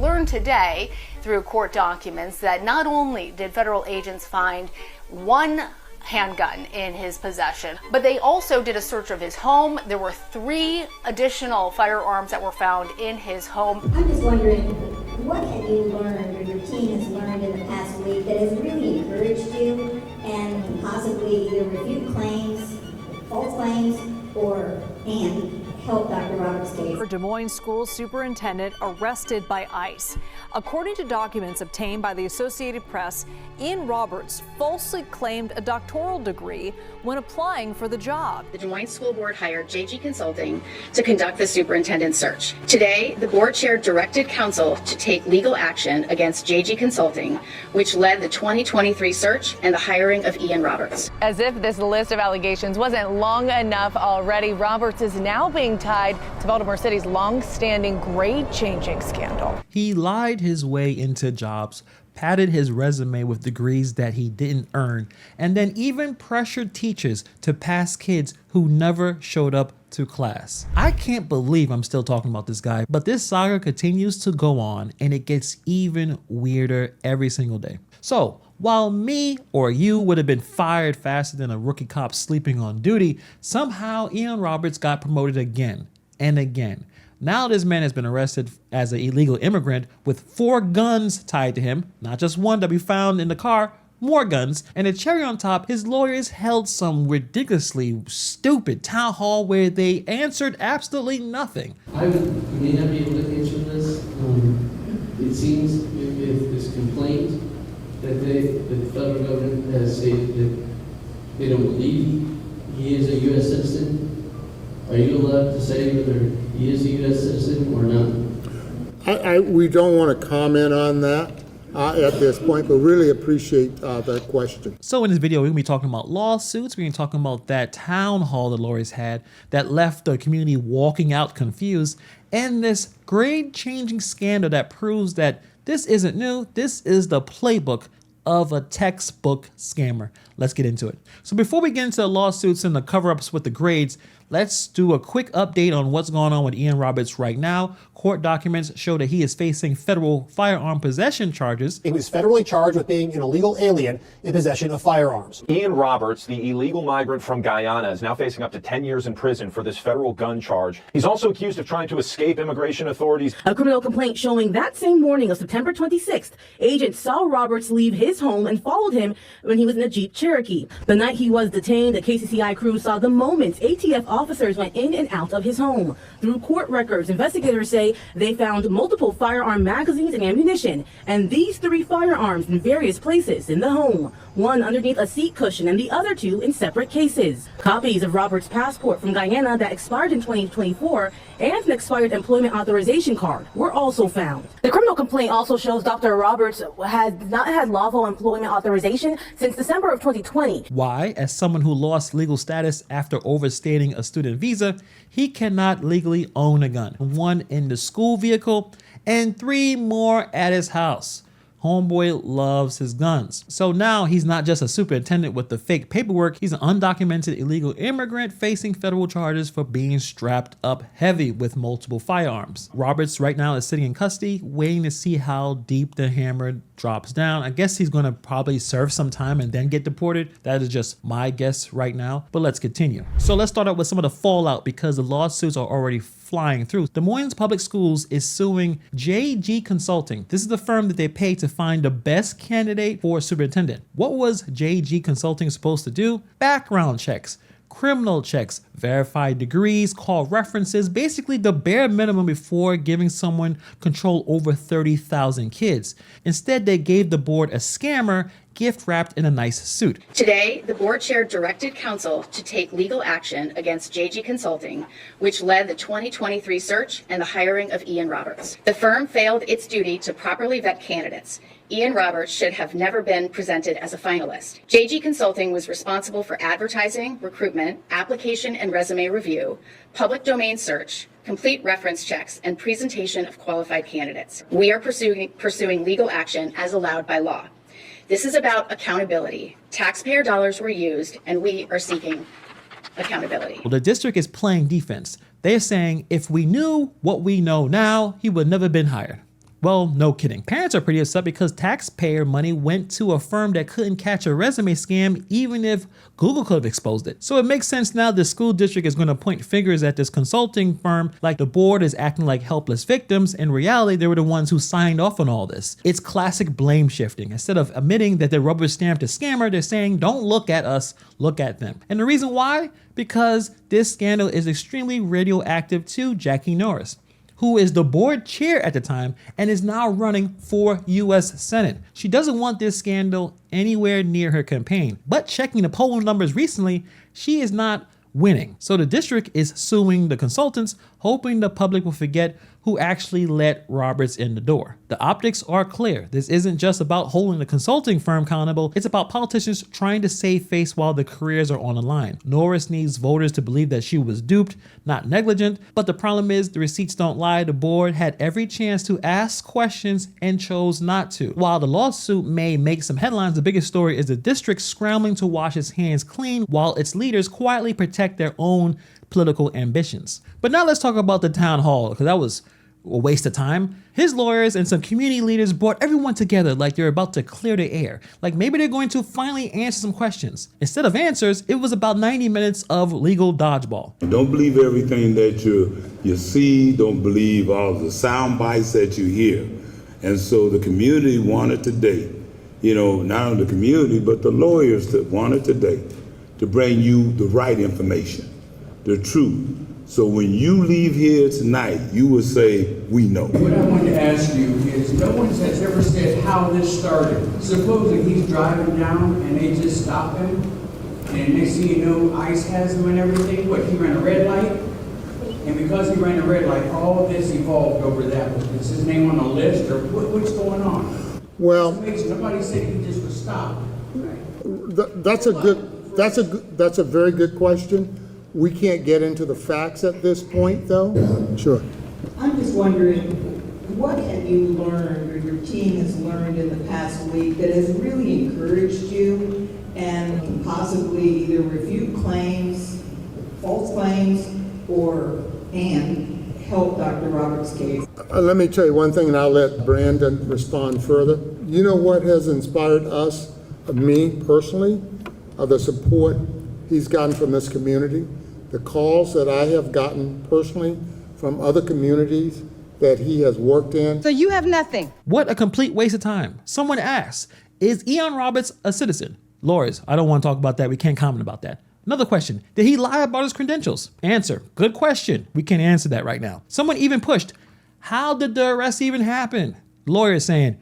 learned today through court documents that not only did federal agents find one handgun in his possession, but they also did a search of his home. There were 3 additional firearms that were found in his home. I'm just wondering, what have you learned, or your team has learned in the past week that has really encouraged you and possibly either refute claims, false claims, and help Dr. Roberts' case? Des Moines School Superintendent arrested by ICE. According to documents obtained by the Associated Press, Ian Roberts falsely claimed a doctoral degree when applying for the job. The Des Moines School Board hired JG Consulting to conduct the superintendent search. Today, the board chair directed counsel to take legal action against JG Consulting, which led the 2023 search and the hiring of Ian Roberts. As if this list of allegations wasn't long enough already, Roberts is now being tied to Baltimore City's long-standing grade-changing scandal. He lied his way into jobs, padded his resume with degrees that he didn't earn, and then even pressured teachers to pass kids who never showed up to class. I can't believe I'm still talking about this guy, but this saga continues to go on and it gets even weirder every single day. So while me or you would have been fired faster than a rookie cop sleeping on duty, somehow Ian Roberts got promoted again and again. Now this man has been arrested as an illegal immigrant with 4 guns tied to him, not just one that we found in the car, more guns. And the cherry on top, his lawyers held some ridiculously stupid town hall where they answered absolutely nothing. I may not be able to answer this. It seems if this complaint that the federal government has stated that they don't believe he is a U.S. citizen, are you allowed to say whether he is a U.S. citizen or not? We don't want to comment on that at this point, but really appreciate that question. So in this video, we're going to be talking about lawsuits. We're going to be talking about that town hall the lawyers had that left the community walking out confused, and this grade-changing scandal that proves that this isn't new. This is the playbook of a textbook scammer. Let's get into it. So before we get into the lawsuits and the cover-ups with the grades, let's do a quick update on what's going on with Ian Roberts right now. Court documents show that he is facing federal firearm possession charges. He was federally charged with being an illegal alien in possession of firearms. Ian Roberts, the illegal migrant from Guyana, is now facing up to 10 years in prison for this federal gun charge. He's also accused of trying to escape immigration authorities. A criminal complaint showing that same morning of September 26th, agents saw Roberts leave his home and followed him when he was in a Jeep Cherokee. The night he was detained, the KCCI crew saw the moment ATF officers went in and out of his home. Through court records, investigators say they found multiple firearm magazines and ammunition, and these 3 firearms in various places in the home, one underneath a seat cushion and the other 2 in separate cases. Copies of Roberts' passport from Guyana that expired in 2024 and an expired employment authorization card were also found. The criminal complaint also shows Dr. Roberts has not had lawful employment authorization since December of 2020. Why? As someone who lost legal status after overstaying a student visa, he cannot legally own a gun. 1 in the school vehicle and 3 more at his house. Homeboy loves his guns. So now he's not just a superintendent with the fake paperwork, he's an undocumented illegal immigrant facing federal charges for being strapped up heavy with multiple firearms. Roberts right now is sitting in custody, waiting to see how deep the hammer drops down. I guess he's gonna probably serve some time and then get deported. That is just my guess right now, but let's continue. So let's start out with some of the fallout because the lawsuits are already flying through. Des Moines Public Schools is suing JG Consulting. This is the firm that they pay to find the best candidate for superintendent. What was JG Consulting supposed to do? Background checks, criminal checks, verify degrees, call references, basically the bare minimum before giving someone control over 30,000 kids. Instead, they gave the board a scammer gift wrapped in a nice suit. Today, the board chair directed counsel to take legal action against JG Consulting, which led the 2023 search and the hiring of Ian Roberts. The firm failed its duty to properly vet candidates. Ian Roberts should have never been presented as a finalist. JG Consulting was responsible for advertising, recruitment, application and resume review, public domain search, complete reference checks, and presentation of qualified candidates. We are pursuing legal action as allowed by law. This is about accountability. Taxpayer dollars were used, and we are seeking accountability. Well, the district is playing defense. They're saying if we knew what we know now, he would never been hired. Well, no kidding. Parents are pretty upset because taxpayer money went to a firm that couldn't catch a resume scam even if Google could have exposed it. So it makes sense now the school district is going to point fingers at this consulting firm like the board is acting like helpless victims. In reality, they were the ones who signed off on all this. It's classic blame shifting. Instead of admitting that they rubber stamped a scammer, they're saying, don't look at us, look at them. And the reason why? Because this scandal is extremely radioactive to Jackie Norris, who is the board chair at the time and is now running for U.S. Senate. She doesn't want this scandal anywhere near her campaign, but checking the poll numbers recently, she is not winning. So the district is suing the consultants, hoping the public will forget who actually let Roberts in the door. The optics are clear. This isn't just about holding the consulting firm accountable. It's about politicians trying to save face while their careers are on the line. Norris needs voters to believe that she was duped, not negligent. But the problem is the receipts don't lie. The board had every chance to ask questions and chose not to. While the lawsuit may make some headlines, the biggest story is the district scrambling to wash its hands clean while its leaders quietly protect their own political ambitions. But now let's talk about the town hall, because that was a waste of time. His lawyers and some community leaders brought everyone together like they're about to clear the air. Like maybe they're going to finally answer some questions. Instead of answers, it was about 90 minutes of legal dodgeball. Don't believe everything that you see. Don't believe all the sound bites that you hear. And so the community wanted today, not only the community, but the lawyers that wanted today to bring you the right information, the truth. So when you leave here tonight, you will say, we know. What I want to ask you is, no one has ever said how this started. Supposing he's driving down and they just stop him, and next thing you know, ICE has him and everything. What, he ran a red light? And because he ran a red light, all this evolved over that. Is his name on the list, or what's going on? Well, nobody said he just was stopped. That's a very good question. We can't get into the facts at this point, though. Sure. I'm just wondering, what have you learned, or your team has learned in the past week that has really encouraged you and possibly either refute claims, false claims, and help Dr. Roberts' case? Let me tell you one thing, and I'll let Brandon respond further. You know what has inspired us, me personally, the support he's gotten from this community, the calls that I have gotten personally from other communities that he has worked in. So you have nothing. What a complete waste of time. Someone asks, is Ian Roberts a citizen? Lawyers, I don't want to talk about that. We can't comment about that. Another question, did he lie about his credentials? Answer, good question. We can't answer that right now. Someone even pushed, how did the arrest even happen? Lawyers saying,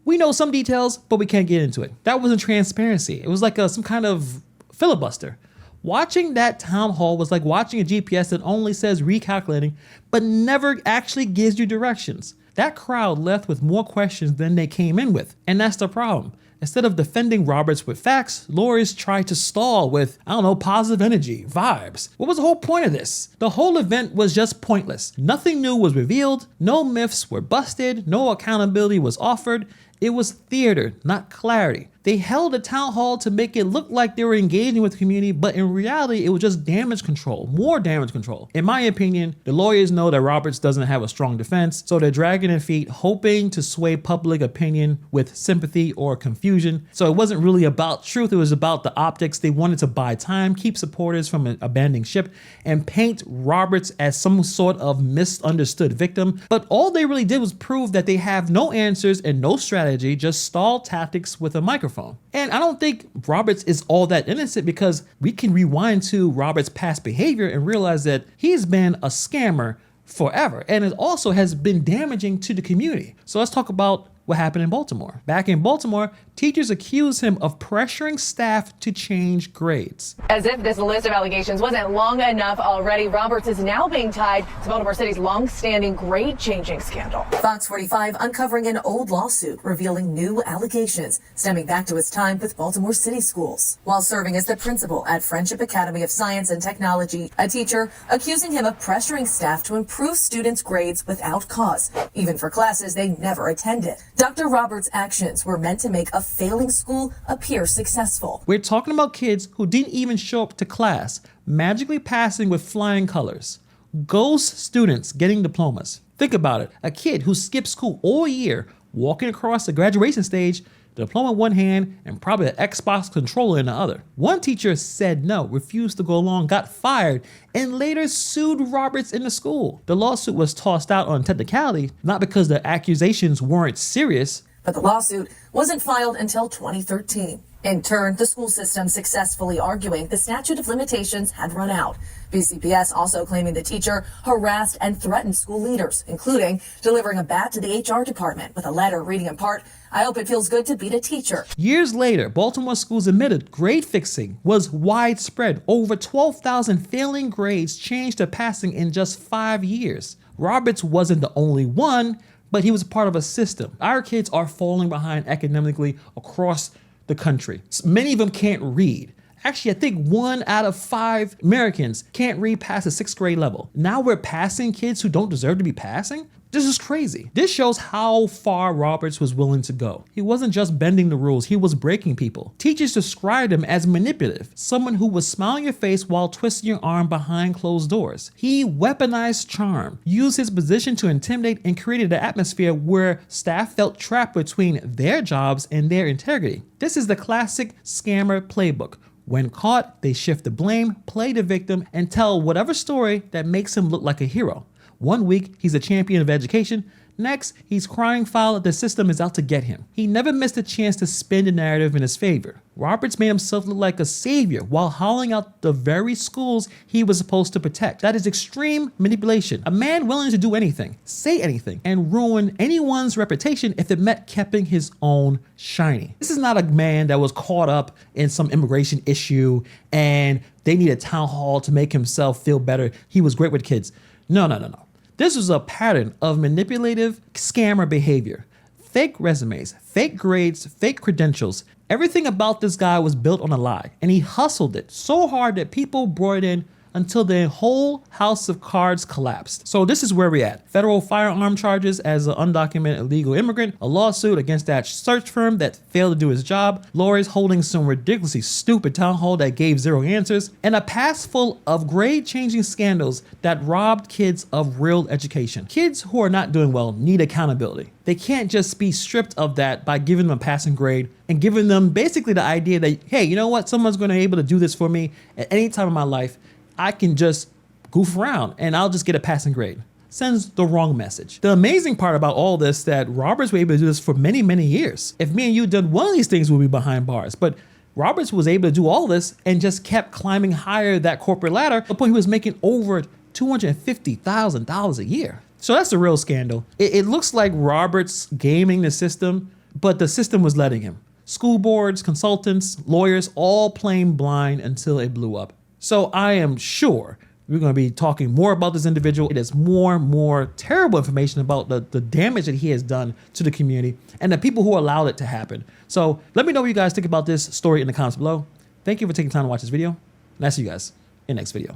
we know some details, but we can't get into it. That wasn't transparency. It was like some kind of filibuster. Watching that town hall was like watching a GPS that only says recalculating, but never actually gives you directions. That crowd left with more questions than they came in with, and that's the problem. Instead of defending Roberts with facts, lawyers tried to stall with, positive energy, vibes. What was the whole point of this? The whole event was just pointless. Nothing new was revealed, no myths were busted, no accountability was offered. It was theater, not clarity. They held a town hall to make it look like they were engaging with the community, but in reality, it was just damage control, more damage control. In my opinion, the lawyers know that Roberts doesn't have a strong defense, so they're dragging their feet, hoping to sway public opinion with sympathy or confusion. So it wasn't really about truth, it was about the optics. They wanted to buy time, keep supporters from abandoning ship, and paint Roberts as some sort of misunderstood victim. But all they really did was prove that they have no answers and no strategy, just stall tactics with a microphone. And I don't think Roberts is all that innocent, because we can rewind to Roberts' past behavior and realize that he's been a scammer forever, and it also has been damaging to the community. So let's talk about what happened in Baltimore. Back in Baltimore, teachers accused him of pressuring staff to change grades. As if this list of allegations wasn't long enough already, Roberts is now being tied to Baltimore City's long-standing grade-changing scandal. Fox 45 uncovering an old lawsuit revealing new allegations stemming back to his time with Baltimore City schools. While serving as the principal at Friendship Academy of Science and Technology, a teacher accusing him of pressuring staff to improve students' grades without cause, even for classes they never attended. Dr. Roberts' actions were meant to make a failing school appear successful. We're talking about kids who didn't even show up to class, magically passing with flying colors. Ghost students getting diplomas. Think about it. A kid who skipped school all year, walking across the graduation stage, the diploma in one hand and probably an Xbox controller in the other. One teacher said no, refused to go along, got fired, and later sued Roberts in the school. The lawsuit was tossed out on technicality, not because the accusations weren't serious. But the lawsuit wasn't filed until 2013. In turn, the school system successfully arguing the statute of limitations had run out. BCPS also claiming the teacher harassed and threatened school leaders, including delivering a bat to the HR department with a letter reading in part, "I hope it feels good to beat a teacher." Years later, Baltimore schools admitted grade fixing was widespread. Over 12,000 failing grades changed to passing in just 5 years. Roberts wasn't the only one, but he was part of a system. Our kids are falling behind academically across the country. Many of them can't read. Actually, I think 1 out of 5 Americans can't read past the 6th grade level. Now we're passing kids who don't deserve to be passing? This is crazy. This shows how far Roberts was willing to go. He wasn't just bending the rules, he was breaking people. Teachers described him as manipulative, someone who was smiling your face while twisting your arm behind closed doors. He weaponized charm, used his position to intimidate, and created an atmosphere where staff felt trapped between their jobs and their integrity. This is the classic scammer playbook. When caught, they shift the blame, play the victim, and tell whatever story that makes him look like a hero. One week, he's a champion of education. Next, he's crying foul that the system is out to get him. He never missed a chance to spin the narrative in his favor. Roberts made himself look like a savior while hauling out the very schools he was supposed to protect. That is extreme manipulation. A man willing to do anything, say anything, and ruin anyone's reputation if it meant keeping his own shiny. This is not a man that was caught up in some immigration issue and they need a town hall to make himself feel better. He was great with kids. No. This was a pattern of manipulative scammer behavior. Fake resumes, fake grades, fake credentials. Everything about this guy was built on a lie, and he hustled it so hard that people brought it in until the whole house of cards collapsed. So this is where we're at. Federal firearm charges as an undocumented illegal immigrant, a lawsuit against that search firm that failed to do his job, lawyers holding some ridiculously stupid town hall that gave 0 answers, and a past full of grade-changing scandals that robbed kids of real education. Kids who are not doing well need accountability. They can't just be stripped of that by giving them a passing grade and giving them basically the idea that, hey, you know what? Someone's going to be able to do this for me at any time in my life. I can just goof around and I'll just get a passing grade. Sends the wrong message. The amazing part about all this that Roberts was able to do this for many, many years. If me and you did one of these things, we'll be behind bars. But Roberts was able to do all this and just kept climbing higher that corporate ladder to the point he was making over $250,000 a year. So that's a real scandal. It looks like Roberts gaming the system, but the system was letting him. School boards, consultants, lawyers, all playing blind until it blew up. So I am sure we're going to be talking more about this individual. It is more terrible information about the damage that he has done to the community and the people who allowed it to happen. So let me know what you guys think about this story in the comments below. Thank you for taking time to watch this video, and I'll see you guys in the next video.